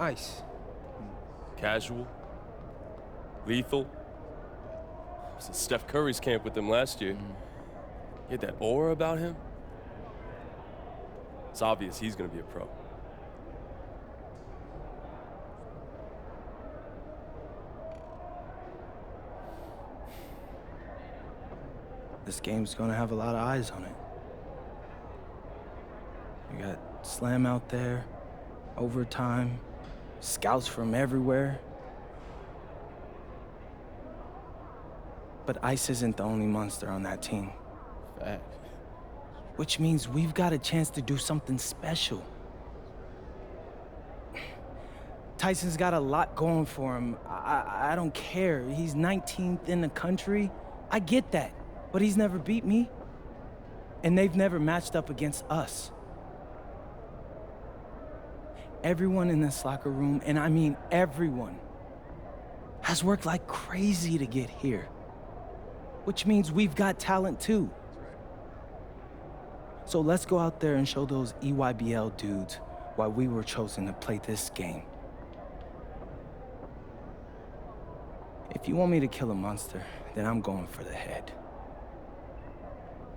ice? Casual. Lethal. I was at Steph Curry's camp with him last year. He had that aura about him. It's obvious he's gonna be a pro. This game's gonna have a lot of eyes on it. You got Slam out there, overtime, scouts from everywhere. But Ice isn't the only monster on that team. Fact. Which means we've got a chance to do something special. Tyson's got a lot going for him. I don't care. He's 19th in the country. I get that. But he's never beat me. And they've never matched up against us. Everyone in this locker room, and I mean everyone, has worked like crazy to get here. Which means we've got talent too. So let's go out there and show those EYBL dudes why we were chosen to play this game. If you want me to kill a monster, then I'm going for the head.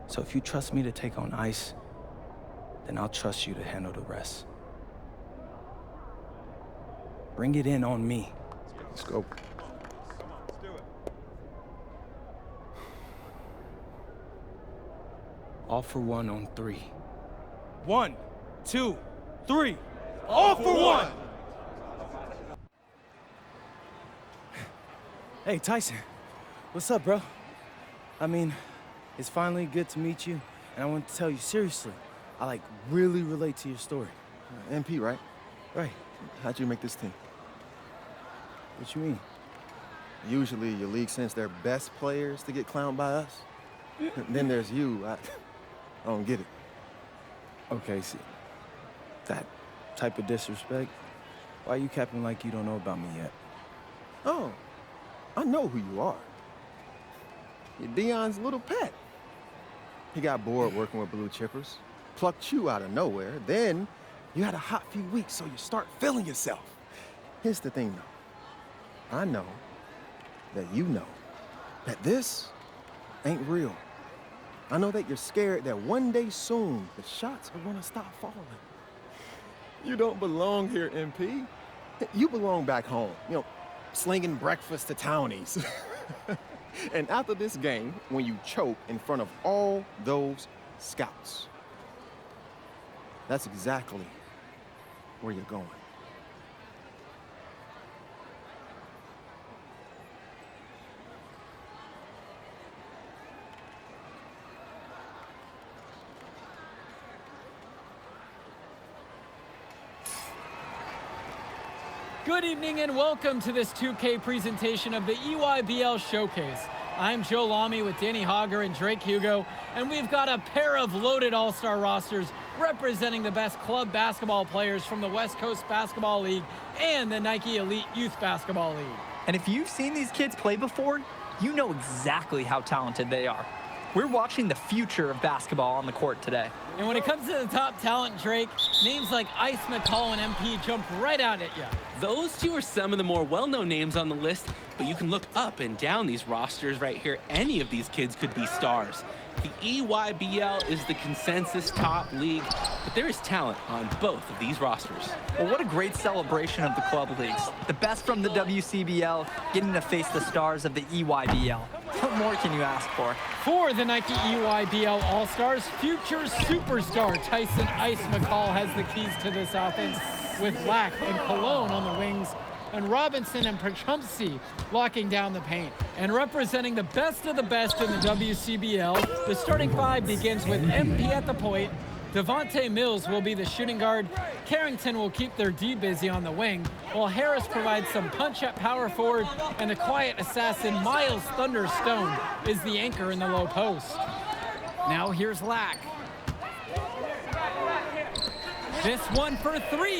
So if you trust me to take on Ice, then I'll trust you to handle the rest. Bring it in on me. Let's go. All for one on 3. 1, 2, 3. All for one! Hey, Tyson. What's up, bro? I mean, it's finally good to meet you, and I want to tell you seriously, I really relate to your story. MP, right? Right. How'd you make this team? What you mean? Usually your league sends their best players to get clowned by us. Then there's you. I don't get it. Okay, see, that type of disrespect, why you capping like you don't know about me yet? Oh, I know who you are. You're Dion's little pet. He got bored working with blue chippers, plucked you out of nowhere, then you had a hot few weeks, so you start feeling yourself. Here's the thing, though. I know that you know that this ain't real. I know that you're scared that one day soon the shots are gonna stop falling. You don't belong here, MP. You belong back home, slinging breakfast to townies. And after this game, when you choke in front of all those scouts, that's exactly where you're going. Good evening and welcome to this 2K presentation of the EYBL Showcase. I'm Joe Lamy with Danny Hogger and Drake Hugo, and we've got a pair of loaded all-star rosters representing the best club basketball players from the West Coast Basketball League and the Nike Elite Youth Basketball League. And if you've seen these kids play before, you know exactly how talented they are. We're watching the future of basketball on the court today. And when it comes to the top talent, Drake, names like Ice McCall and MP jump right out at you. Those two are some of the more well-known names on the list, but you can look up and down these rosters right here. Any of these kids could be stars. The EYBL is the consensus top league, but there is talent on both of these rosters. Well, what a great celebration of the club leagues. The best from the WCBL getting to face the stars of the EYBL. What more can you ask for? For the Nike EYBL All-Stars, future superstar Tyson Ice McCall has the keys to this offense, with Lack and Cologne on the wings, and Robinson and Pachumsky locking down the paint. And representing the best of the best in the WCBL, the starting five begins with MP at the point. Devontae Mills will be the shooting guard. Carrington will keep their D busy on the wing, while Harris provides some punch at power forward, and the quiet assassin Miles Thunderstone is the anchor in the low post. Now here's Lack. This one for three,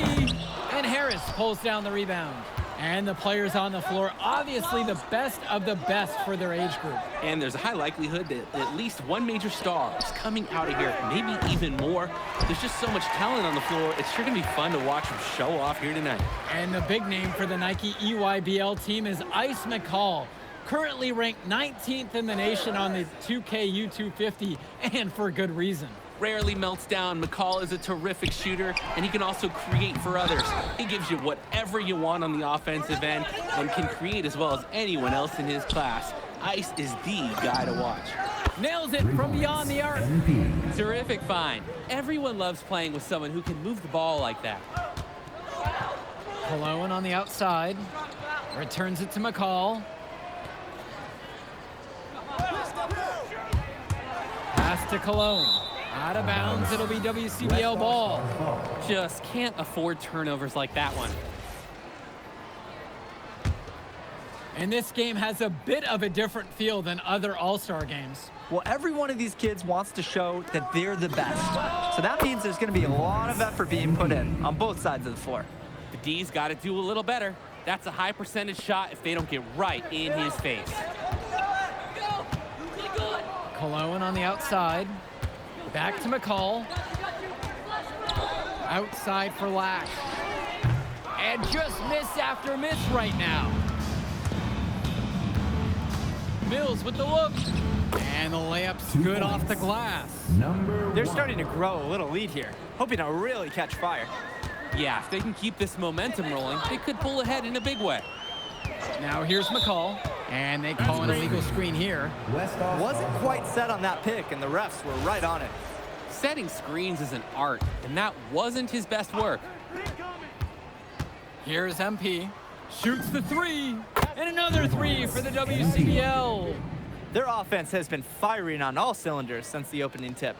and Harris pulls down the rebound. And the players on the floor, obviously the best of the best for their age group. And there's a high likelihood that at least one major star is coming out of here, maybe even more. There's just so much talent on the floor. It's sure going to be fun to watch them show off here tonight. And the big name for the Nike EYBL team is Ice McCall, currently ranked 19th in the nation on the 2K U250, and for good reason. Rarely melts down. McCall is a terrific shooter, and he can also create for others. He gives you whatever you want on the offensive end and can create as well as anyone else in his class. Ice is the guy to watch. Nails it from beyond the arc. Terrific find. Everyone loves playing with someone who can move the ball like that. Cologne on the outside. Returns it to McCall. Pass to Cologne. Out of bounds, it'll be WCBL ball. Just can't afford turnovers like that one. And this game has a bit of a different feel than other All-Star games. Well, every one of these kids wants to show that they're the best. So that means there's going to be a lot of effort being put in on both sides of the floor. The D's got to do a little better. That's a high percentage shot if they don't get right in his face. Cologne on the outside. Back to McCall. Outside for Lack. And just miss after miss right now. Mills with the look. And the layup's good off the glass. They're starting to grow a little lead here, hoping to really catch fire. Yeah, if they can keep this momentum rolling, they could pull ahead in a big way. Now here's McCall. And they call an illegal screen here. Wasn't quite set on that pick, and the refs were right on it. Setting screens is an art, and that wasn't his best work. Here's MP. Shoots the three. And another three for the WCBL. Their offense has been firing on all cylinders since the opening tip.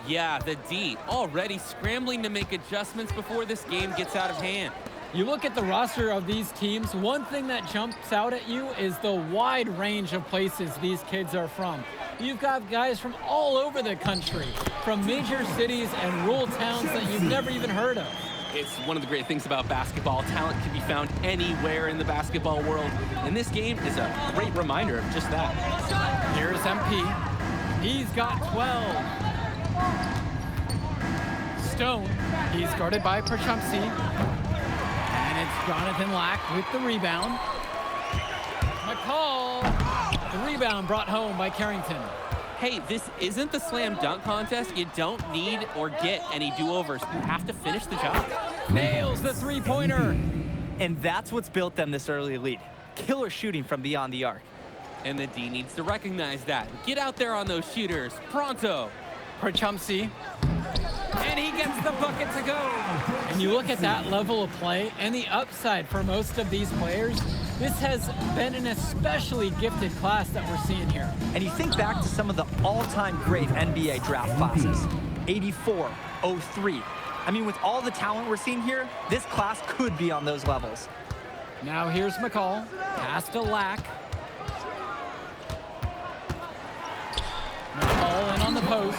Yeah, the D already scrambling to make adjustments before this game gets out of hand. You look at the roster of these teams, one thing that jumps out at you is the wide range of places these kids are from. You've got guys from all over the country, from major cities and rural towns that you've never even heard of. It's one of the great things about basketball. Talent can be found anywhere in the basketball world, and this game is a great reminder of just that. Here's MP. He's got 12. Stone. He's guarded by Perchumpsey. And it's Jonathan Lack with the rebound. McCall. The rebound brought home by Carrington. Hey, this isn't the slam dunk contest. You don't need or get any do-overs. You have to finish the job. Nails the three-pointer. And that's what's built them this early lead. Killer shooting from beyond the arc. And the D needs to recognize that. Get out there on those shooters. Pronto. Perchumpsey. And he gets the bucket to go. And you look at that level of play and the upside for most of these players, this has been an especially gifted class that we're seeing here. And you think back to some of the all-time great NBA draft classes. 84, 03. I mean, with all the talent we're seeing here, this class could be on those levels. Now here's McCall. Pass to Lack. McCall in on the post.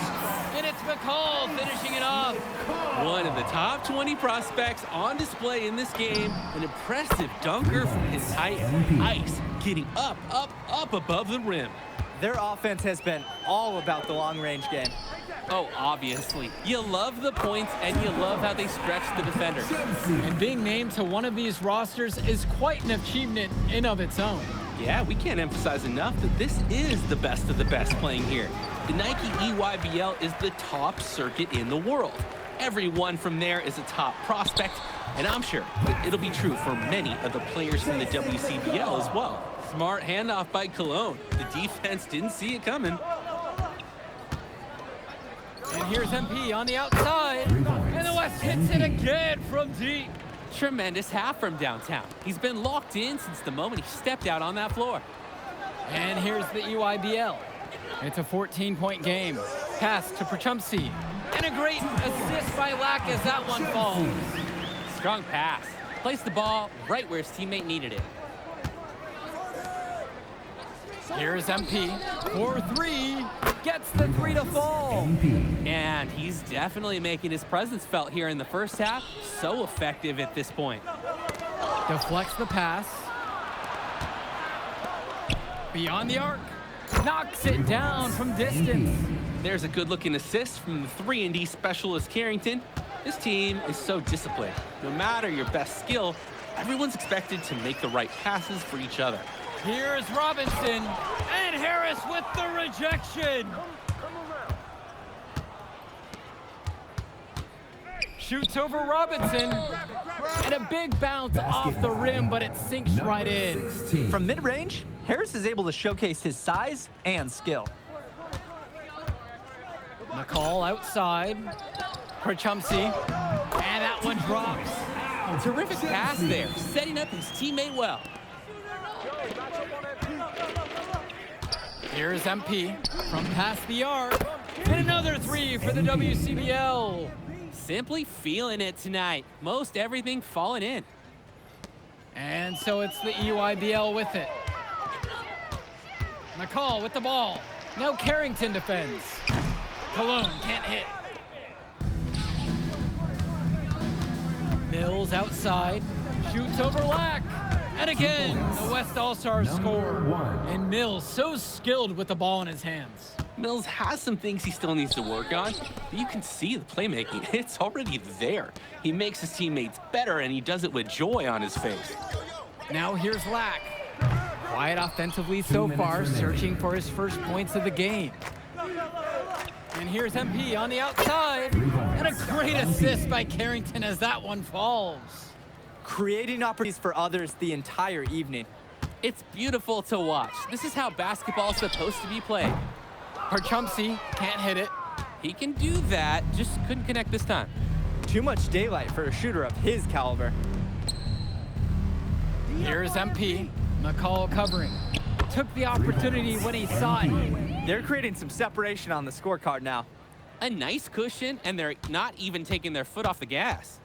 And it's McCall finishing it off. One of the top 20 prospects on display in this game. An impressive dunker from his height. Ice getting up above the rim. Their offense has been all about the long-range game. Oh, obviously. You love the points, and you love how they stretch the defender. And being named to one of these rosters is quite an achievement in of its own. Yeah, we can't emphasize enough that this is the best of the best playing here. The Nike EYBL is the top circuit in the world. Everyone from there is a top prospect, and I'm sure that it'll be true for many of the players from the WCBL as well. Smart handoff by Cologne. The defense didn't see it coming. And here's MP on the outside. And the West hits it again from deep. Tremendous half from downtown. He's been locked in since the moment he stepped out on that floor. And here's the EYBL. It's a 14-point game. Pass to Perchumpsey. And a great assist by Lack as that one falls. Strong pass. Placed the ball right where his teammate needed it. Here's MP. 4-3. Gets the three to fall. And he's definitely making his presence felt here in the first half. So effective at this point. Deflects the pass. Beyond the arc. Knocks it down from distance. There's a good-looking assist from the 3-and-D specialist Carrington. This team is so disciplined. No matter your best skill, everyone's expected to make the right passes for each other. Here's Robinson, and Harris with the rejection. Shoots over Robinson, and a big bounce off the rim, but it sinks right in. From mid-range, Harris is able to showcase his size and skill. McCall outside. Krachumsi, and that one drops. Terrific pass there, setting up his teammate well. Here's MP from past the arc, and another three for the WCBL. Simply feeling it tonight. Most everything falling in. And so it's the EYBL with it. McCall with the ball. Now Carrington defends. Cologne can't hit. Mills outside. Shoots over Lack. And again, the West All-Stars score. And Mills so skilled with the ball in his hands. Mills has some things he still needs to work on, but you can see the playmaking. It's already there. He makes his teammates better, and he does it with joy on his face. Now here's Lack. Quiet offensively so far, searching for his first points of the game. And here's MP on the outside. And a great assist by Carrington as that one falls. Creating opportunities for others the entire evening. It's beautiful to watch. This is how basketball's supposed to be played. Krachumsi can't hit it. He can do that, just couldn't connect this time. Too much daylight for a shooter of his caliber. Here's MP. McCall covering. Took the opportunity when he saw it. They're creating some separation on the scorecard now. A nice cushion, and they're not even taking their foot off the gas.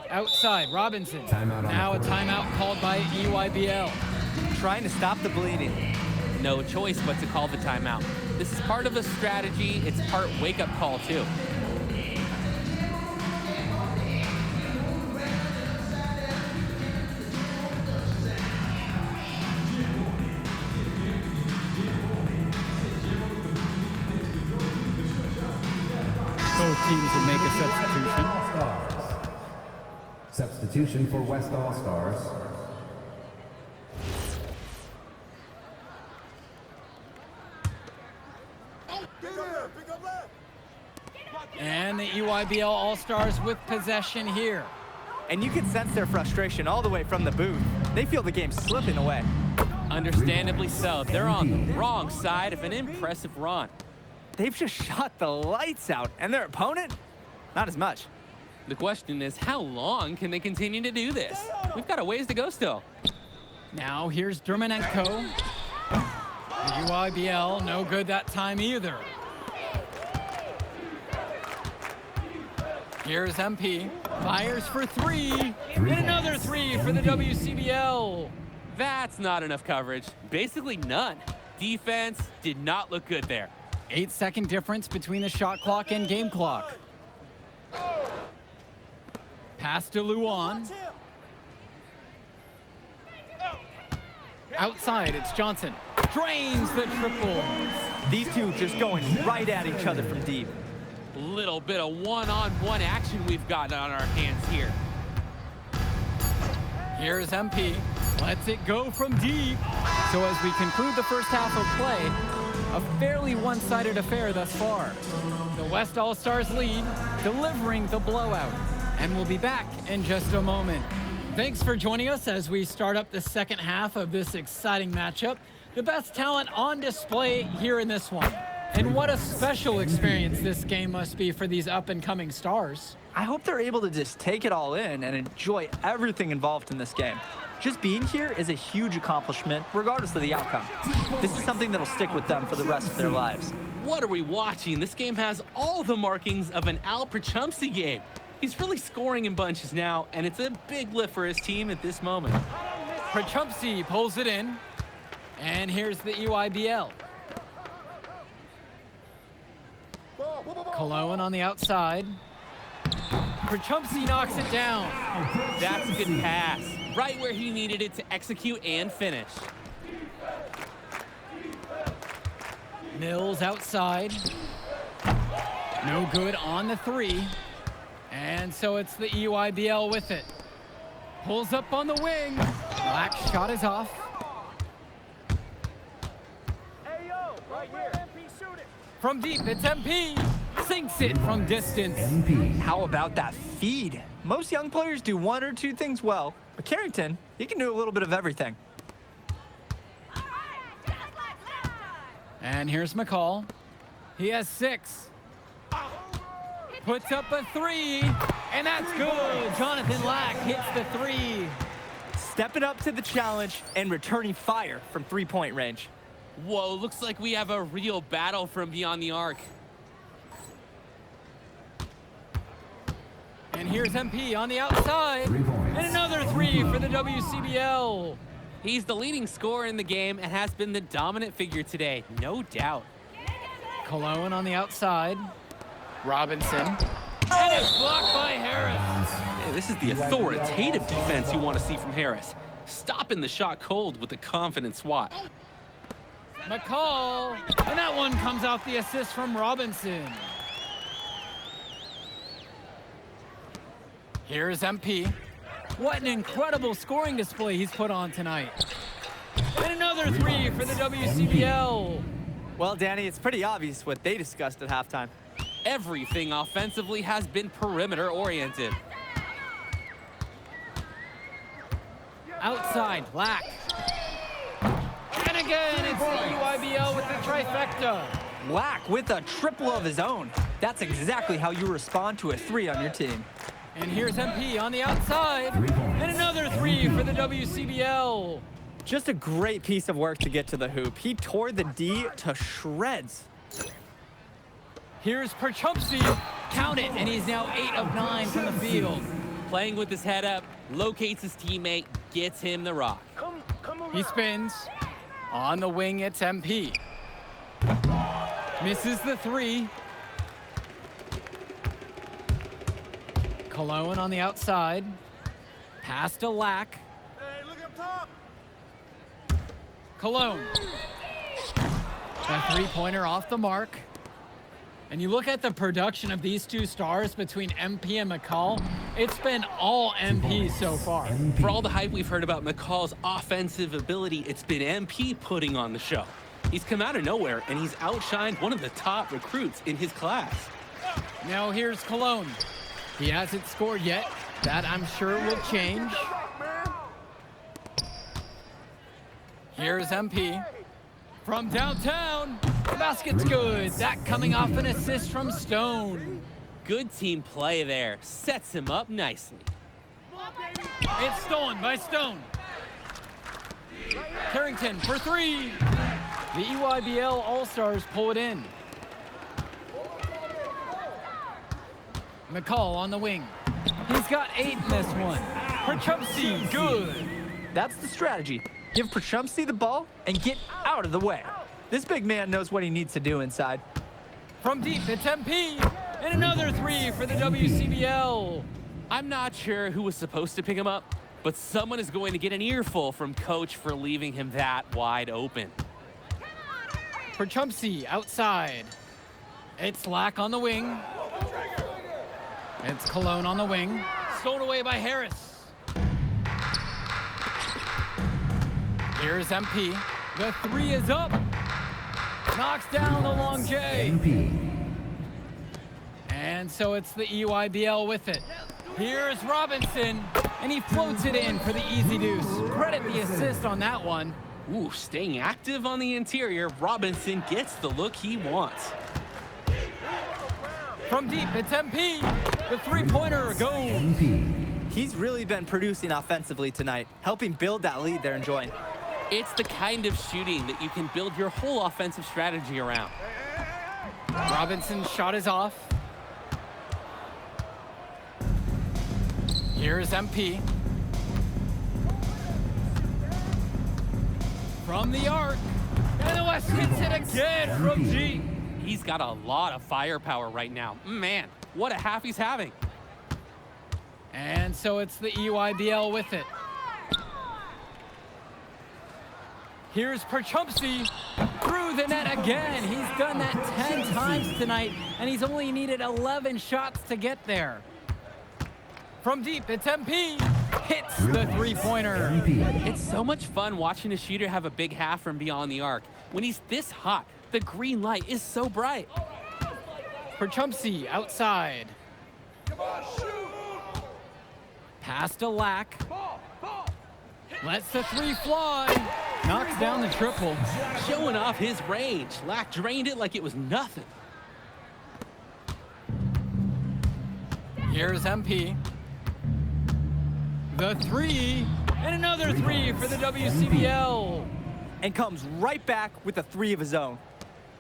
Outside, Robinson. Now a timeout called by EYBL. Trying to stop the bleeding. No choice but to call the timeout. This is part of the strategy. It's part wake-up call, too. Both teams will make a substitution. Substitution for West All-Stars. And the EYBL All-Stars with possession here. And you can sense their frustration all the way from the booth. They feel the game slipping away. Understandably so. They're on the wrong side of an impressive run. They've just shot the lights out, and their opponent, not as much. The question is, how long can they continue to do this? We've got a ways to go still. Now here's Dermanenko. The EYBL, no good that time either. Here's MP. Fires for three. And another three for the WCBL. That's not enough coverage. Basically none. Defense did not look good there. 8-second difference between the shot clock and game clock. Pass to Luan. Outside, it's Johnson. Drains the triple. These two just going right at each other from deep. Little bit of one-on-one action we've got on our hands here. Here's MP. Lets it go from deep. So as we conclude the first half of play, a fairly one-sided affair thus far. The West All-Stars lead, delivering the blowout. And we'll be back in just a moment. Thanks for joining us as we start up the second half of this exciting matchup. The best talent on display here in this one. And what a special experience this game must be for these up-and-coming stars. I hope they're able to just take it all in and enjoy everything involved in this game. Just being here is a huge accomplishment, regardless of the outcome. This is something that'll stick with them for the rest of their lives. What are we watching? This game has all the markings of an Al Krachumsi game. He's really scoring in bunches now, and it's a big lift for his team at this moment. Krachumsi pulls it in, and here's the EYBL. Cologne on the outside. Perchumpsky knocks it down. That's a good pass. Right where he needed it to execute and finish. Mills outside. No good on the 3. And so it's the EYBL with it. Pulls up on the wing. Black shot is off. From deep, it's MP. Sinks it from distance. How about that feed? Most young players do 1 or 2 things well, but Carrington, he can do a little bit of everything. And here's McCall. He has 6. Puts up a 3, and that's good. Jonathan Lack hits the 3. Stepping up to the challenge and returning fire from 3-point range. Whoa, looks like we have a real battle from beyond the arc. And here's MP on the outside. And another 3 for the WCBL. He's the leading scorer in the game and has been the dominant figure today, no doubt. Cologne on the outside. Robinson. And it's blocked by Harris. Hey, this is the authoritative defense you want to see from Harris. Stopping the shot cold with a confident swat. McCall. And that one comes off the assist from Robinson. Here's MP. What an incredible scoring display he's put on tonight. And another 3 for the WCBL. Well, Danny, it's pretty obvious what they discussed at halftime. Everything offensively has been perimeter oriented. Outside, Black. And again, it's the EYBL with the trifecta. Black with a triple of his own. That's exactly how you respond to a 3 on your team. And here's MP on the outside. And another 3 for the WCBL. Just a great piece of work to get to the hoop. He tore the D to shreds. Here's Perchumpsky. Count it, and he's now 8 of 9 from the field. Playing with his head up, locates his teammate, gets him the rock. He spins. On the wing, it's MP. Misses the 3. Cologne on the outside. Pass to Lack. Hey, look up top. Cologne. A 3-pointer off the mark. And you look at the production of these 2 stars between MP and McCall, it's been all MP so far. For all the hype we've heard about McCall's offensive ability, it's been MP putting on the show. He's come out of nowhere, and he's outshined one of the top recruits in his class. Now here's Cologne. He hasn't scored yet. That, I'm sure, will change. Here's MP. From downtown, the basket's good. That coming off an assist from Stone. Good team play there. Sets him up nicely. It's stolen by Stone. Carrington for 3. The EYBL All-Stars pull it in. McCall on the wing. He's got 8 in this one. Perchumpsky, good. That's the strategy. Give Perchumpsky the ball and get out of the way. This big man knows what he needs to do inside. From deep, it's MP. And another 3 for the WCBL. I'm not sure who was supposed to pick him up, but someone is going to get an earful from Coach for leaving him that wide open. Perchumpsky outside. It's Lack on the wing. It's Cologne on the wing. Stolen away by Harris. Here's MP. The 3 is up. Knocks down the long J. And so it's the EYBL with it. Here's Robinson, and he floats it in for the easy deuce. Credit the assist on that one. Ooh, staying active on the interior, Robinson gets the look he wants. From deep, it's MP. The 3-pointer goes. He's really been producing offensively tonight, helping build that lead they're enjoying. It's the kind of shooting that you can build your whole offensive strategy around. Robinson's shot is off. Here's MP. From the arc. And the West hits it again from G. He's got a lot of firepower right now. Man, what a half he's having. And so it's the EYBL with it. Here's Perchumpsey through the net again. He's done that 10 times tonight, and he's only needed 11 shots to get there. From deep, it's MP. Hits the three-pointer. It's so much fun watching a shooter have a big half from beyond the arc. When he's this hot, the green light is so bright. Perchumpsey outside. Pass to Lack. Lets the three fly. Knocks down the triple. Showing off his range. Lack drained it like it was nothing. Here's MP. The three. And another three for the WCBL. And comes right back with a three of his own.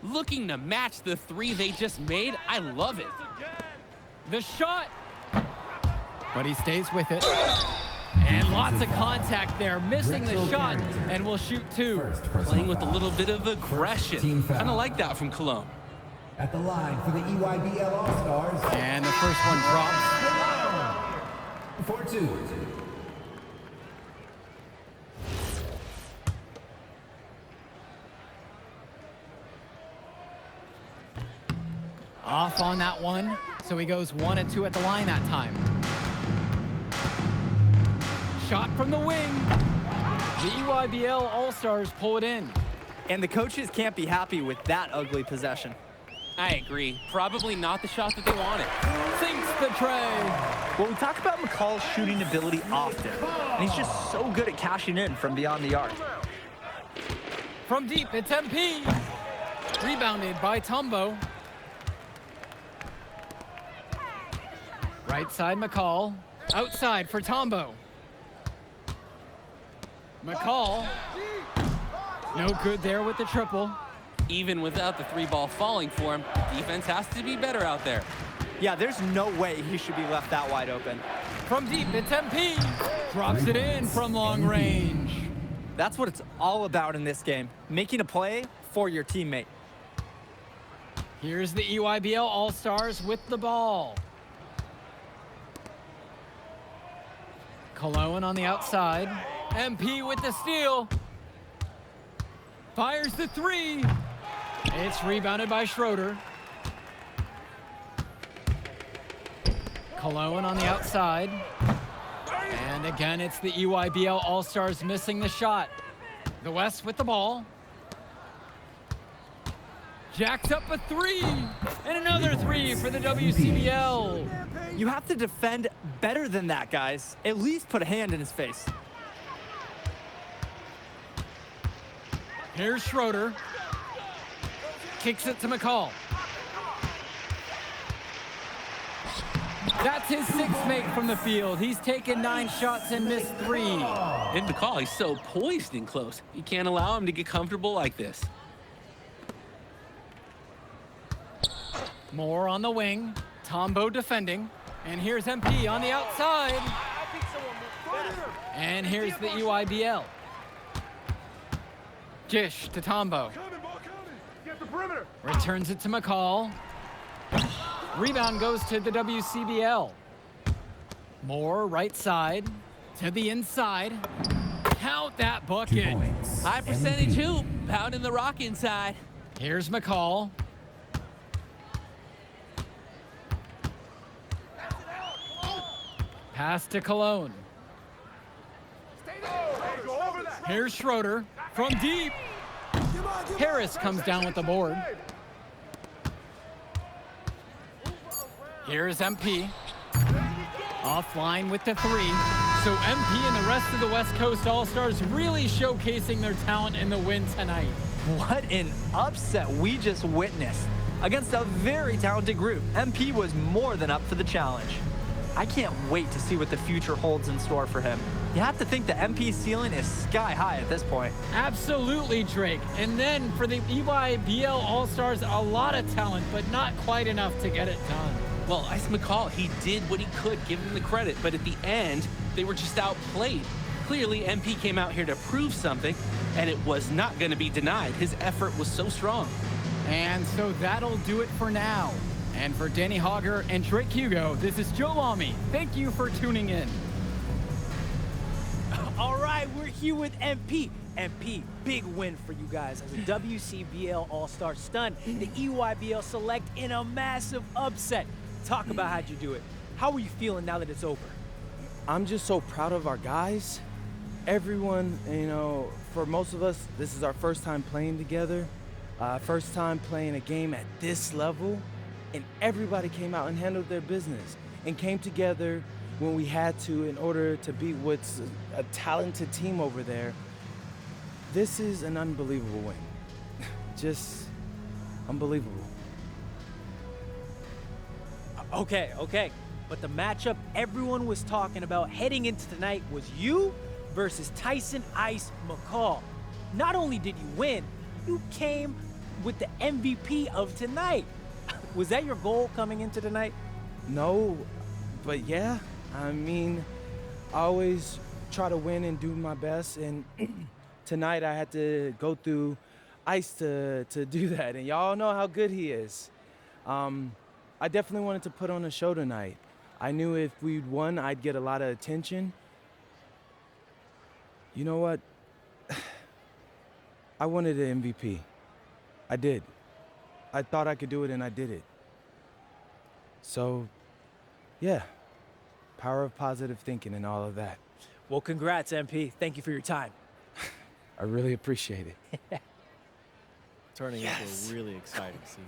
Looking to match the three they just made. I love it. The shot. But he stays with it. And lots of contact there, missing the shot, and will shoot two. Playing with a little bit of aggression. Kind of like that from Cologne. At the line for the EYBL All-Stars. And the first one drops. For two. Off on that one, so he goes 1 and 2 at the line that time. Shot from the wing. The EYBL All-Stars pull it in. And the coaches can't be happy with that ugly possession. I agree. Probably not the shot that they wanted. Sinks the tray. Well, we talk about McCall's shooting ability often, and he's just so good at cashing in from beyond the arc. From deep, it's MP. Rebounded by Tombo. Right side, McCall. Outside for Tombo. McCall. No good there with the triple. Even without the three ball falling for him, defense has to be better out there. Yeah, there's no way he should be left that wide open. From deep, it's MP. Drops it in from long range. That's what it's all about in this game, making a play for your teammate. Here's the EYBL All-Stars with the ball. Cologne on the outside. MP with the steal. Fires the three. It's rebounded by Schroeder. Cologne on the outside. And again, it's the EYBL All-Stars missing the shot. The West with the ball. Jacks up a three. And another three for the WCBL. You have to defend better than that, guys. At least put a hand in his face. Here's Schroeder. Kicks it to McCall. That's his sixth make from the field. He's taken 9 shots and missed 3. And McCall, he's so poised and close. You can't allow him to get comfortable like this. Moore on the wing. Tombo defending. And here's MP on the outside. And here's the EYBL. Gish to Tombo. Returns it to McCall. Rebound goes to the WCBL. Moore right side to the inside. Count that bucket. High percentage hoop out in the rock inside. Here's McCall. Pass to Cologne. Here's Schroeder from deep. Harris comes down with the board. Here's MP. Offline with the three. So MP and the rest of the West Coast All-Stars really showcasing their talent in the win tonight. What an upset we just witnessed. Against a very talented group, MP was more than up for the challenge. I can't wait to see what the future holds in store for him. You have to think the MP ceiling is sky high at this point. Absolutely, Drake. And then for the EYBL All-Stars, a lot of talent, but not quite enough to get it done. Well, Ice McCall, he did what he could, give him the credit, but at the end, they were just outplayed. Clearly, MP came out here to prove something, and it was not going to be denied. His effort was so strong. And so that'll do it for now. And for Danny Hogger and Drake Hugo, this is Joe Lamy. Thank you for tuning in. All right, we're here with MP. MP, big win for you guys as a WCBL All-Star stun. The EYBL Select in a massive upset. Talk about how'd you do it. How are you feeling now that it's over? I'm just so proud of our guys. Everyone, you know, for most of us, this is our first time playing together, first time playing a game at this level, and everybody came out and handled their business and came together when we had to in order to beat what's a talented team over there. This is an unbelievable win. Just unbelievable. Okay. But the matchup everyone was talking about heading into tonight was you versus Tyson Ice McCall. Not only did you win, you came with the MVP of tonight. Was that your goal coming into tonight? No, but yeah, I mean, I always try to win and do my best, and tonight I had to go through Ice to do that, and y'all know how good he is. I definitely wanted to put on a show tonight. I knew if we'd won, I'd get a lot of attention. You know what? I wanted an MVP. I did. I thought I could do it, and I did it. So, yeah, power of positive thinking and all of that. Well, congrats, MP. Thank you for your time. I really appreciate it. Turning into a really exciting season.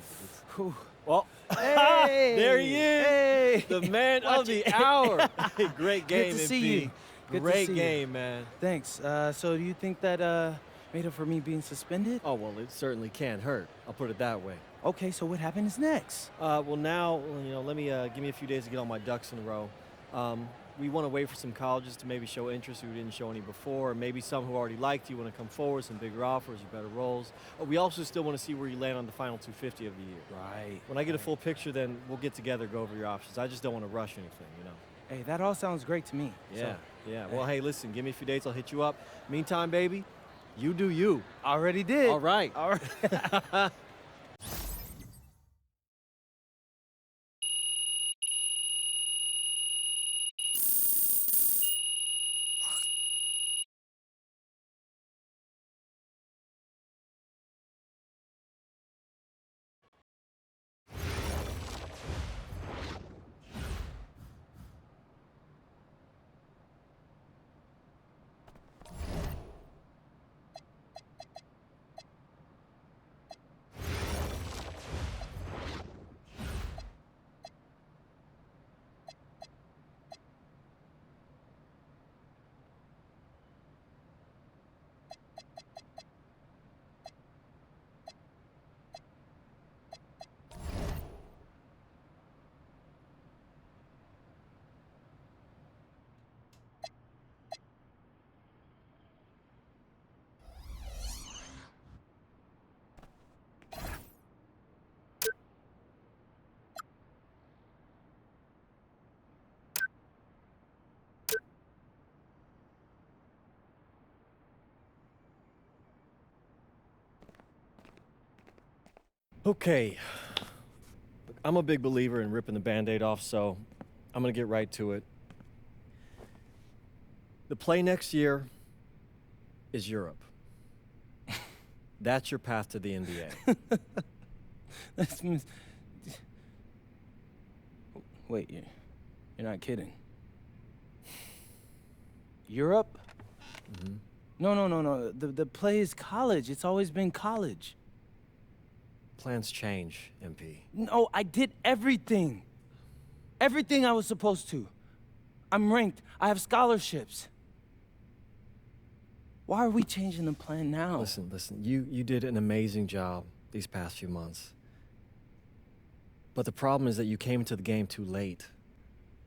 Whew. Well, Hey! there he is, Hey! the man of the hour. Great game, Good to see MP. you. Good to Great see you. game, man. Thanks. So do you think that made up for me being suspended? Oh, well, it certainly can't hurt. I'll put it that way. Okay, so what happens next? Well, now, you know, let me give me a few days to get all my ducks in a row. We want to wait for some colleges to maybe show interest who didn't show any before, or maybe some who already liked you want to come forward, some bigger offers or better roles. We also still want to see where you land on the final 250 of the year. Right. When I get a full picture, then we'll get together, go over your options. I just don't want to rush anything, you know. Hey, that all sounds great to me. Yeah, So, yeah. Well, hey, listen, give me a few dates. I'll hit you up. Meantime, baby, you do you. already did. All right. All right. Okay. Look, I'm a big believer in ripping the Band-Aid off, so I'm going to get right to it. The play next year is Europe. That's your path to the NBA. That's Wait, you're not kidding. Europe? Mm-hmm. No. The play is college. It's always been college. Plans change, MP. No, I did everything. Everything I was supposed to. I'm ranked. I have scholarships. Why are we changing the plan now? Listen, you did an amazing job these past few months. But the problem is that you came into the game too late.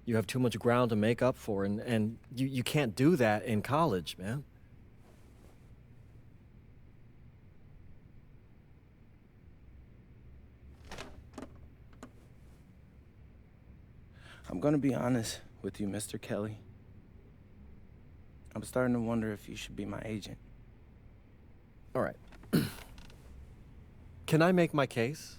You have too much ground to make up for, and you can't do that in college, man. I'm gonna be honest with you, Mr. Kelly. I'm starting to wonder if you should be my agent. All right. Can I make my case?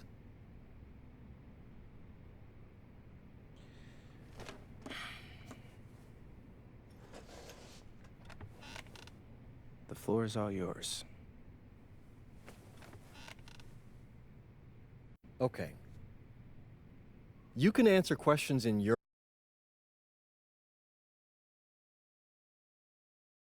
The floor is all yours. Okay. You can answer questions in your